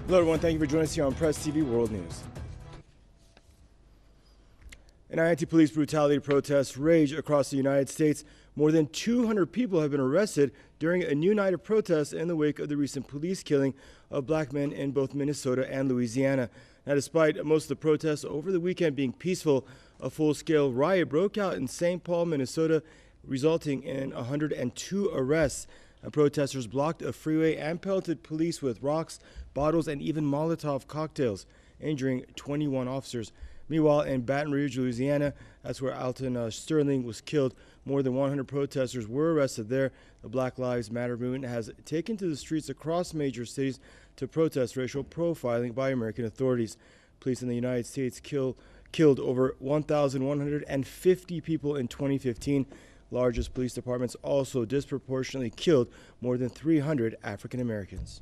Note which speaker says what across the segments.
Speaker 1: Hello, everyone. Thank you for joining us here on Press TV World News. An anti-police brutality protests rage across the United States. More than 200 people have been arrested during a new night of protests in the wake of the recent police killing of black men in both Minnesota and Louisiana. Now, despite most of the protests over the weekend being peaceful, a full-scale riot broke out in St. Paul, Minnesota, resulting in 102 arrests. Protesters blocked a freeway and pelted police with rocks, bottles, and even Molotov cocktails, injuring 21 officers. Meanwhile, in Baton Rouge, Louisiana, that's where Alton Sterling was killed. More than 100 protesters were arrested there. The Black Lives Matter movement has taken to the streets across major cities to protest racial profiling by American authorities. Police in the United States killed over 1,150 people in 2015. Largest police departments also disproportionately killed more than 300 African Americans.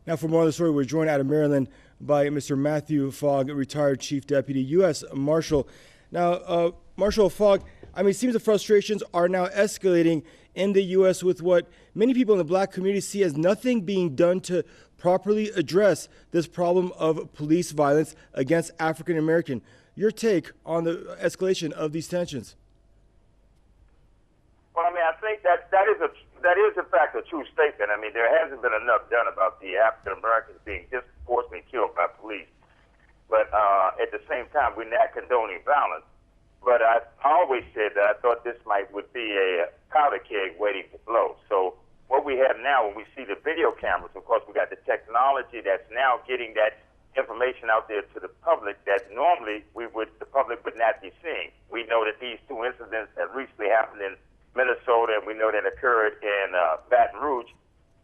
Speaker 1: Now, for more of the story, we're joined out of Maryland by Mr. Matthew Fogg, retired Chief Deputy U.S. Marshal. Now, Marshal Fogg, I mean, it seems the frustrations are now escalating in the U.S. with what many people in the black community see as nothing being done to properly address this problem of police violence against African American. Your take on the escalation of these tensions?
Speaker 2: Well, I mean, I think that is in fact a true statement. I mean, there hasn't been enough done about the African Americans being disproportionately killed by police. But at the same time, we're not condoning violence. But I always said that I thought this would be a powder keg waiting to blow. So what we have now, when we see the video cameras, of course, we got the technology that's now getting that information out there to the public that normally the public would not be seeing. We know that these two incidents that recently happened in Minnesota, and we know that occurred in Baton Rouge.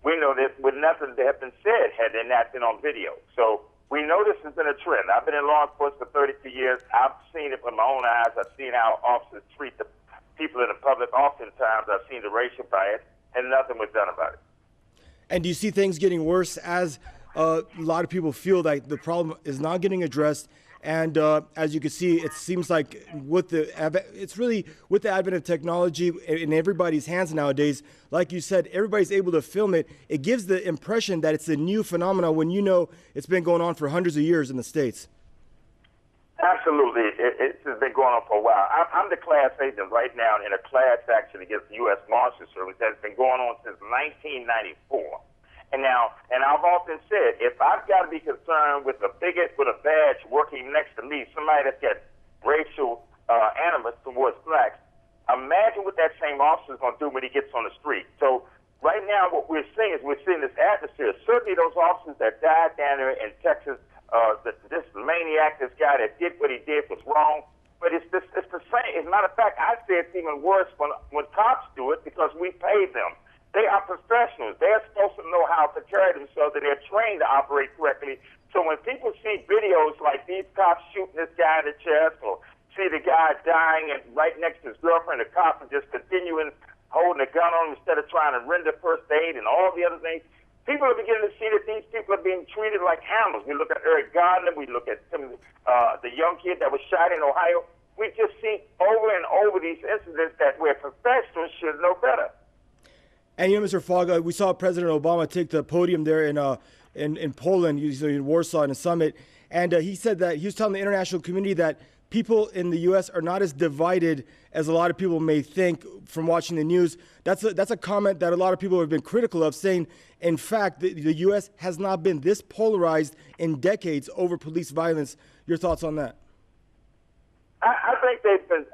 Speaker 2: We know that with nothing that had been said had they not been on video. So we know this has been a trend. I've been in law enforcement for 32 years. I've seen it with my own eyes. I've seen how officers treat the people in the public. Oftentimes, I've seen the racial bias, and nothing was done about it.
Speaker 1: And do you see things getting worse as a lot of people feel that the problem is not getting addressed? And as you can see, it seems like it's really with the advent of technology in everybody's hands nowadays, like you said, everybody's able to film it. It gives the impression that it's a new phenomenon when you know it's been going on for hundreds of years in the States.
Speaker 2: Absolutely. It's been going on for a while. I'm the class agent right now in a class action against the U.S. Marshal Service that's been going on since 1994. And I've often said, if I've got to be concerned with a bigot with a badge working next to me, somebody that's got racial animus towards blacks, imagine what that same officer is going to do when he gets on the street. So right now what we're seeing is this atmosphere. Certainly those officers that died down there in Texas, this maniac, this guy that did what he did was wrong. But it's the same. As a matter of fact, I say it's even worse when cops do it because we pay them. They are professionals. They're supposed to know how to carry themselves, and they're trained to operate correctly. So when people see videos like these cops shooting this guy in the chest or see the guy dying and right next to his girlfriend, the cops are just continuing holding a gun on him instead of trying to render first aid and all the other things, people are beginning to see that these people are being treated like animals. We look at Eric Gardner. We look at some of the young kid that was shot in Ohio. We just see over and over these incidents that where professionals should know better.
Speaker 1: And you know, Mr. Fogg, we saw President Obama take the podium there in Poland, in Warsaw, in a summit, and he said that he was telling the international community that people in the U.S. are not as divided as a lot of people may think from watching the news. That's a comment that a lot of people have been critical of, saying, in fact, the U.S. has not been this polarized in decades over police violence. Your thoughts on that?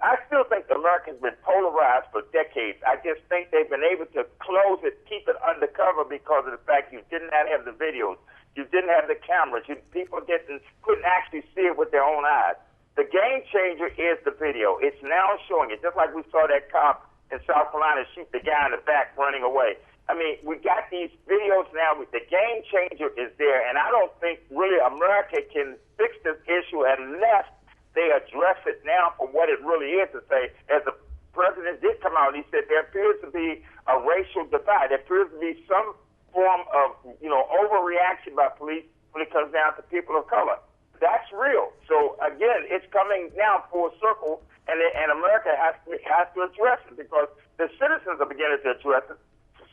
Speaker 2: I still think America's been polarized for decades. I just think they've been able to close it, keep it undercover because of the fact you did not have the videos, you didn't have the cameras, people couldn't actually see it with their own eyes. The game changer is the video. It's now showing it, just like we saw that cop in South Carolina shoot the guy in the back running away. I mean, we got these videos now. The game changer is there, and I don't think really America can fix this issue unless they address it now for what it really is, to say, as the president did come out, he said there appears to be a racial divide. There appears to be some form of, overreaction by police when it comes down to people of color. That's real. So, again, it's coming now full circle, and America has to address it because the citizens are beginning to address it,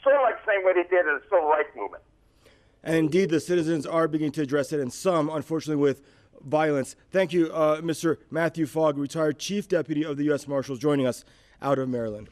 Speaker 2: sort of like the same way they did in the civil rights movement.
Speaker 1: And indeed, the citizens are beginning to address it, and some, unfortunately, with violence. Thank you, Mr. Matthew Fogg, retired Chief Deputy of the U.S. Marshals, joining us out of Maryland.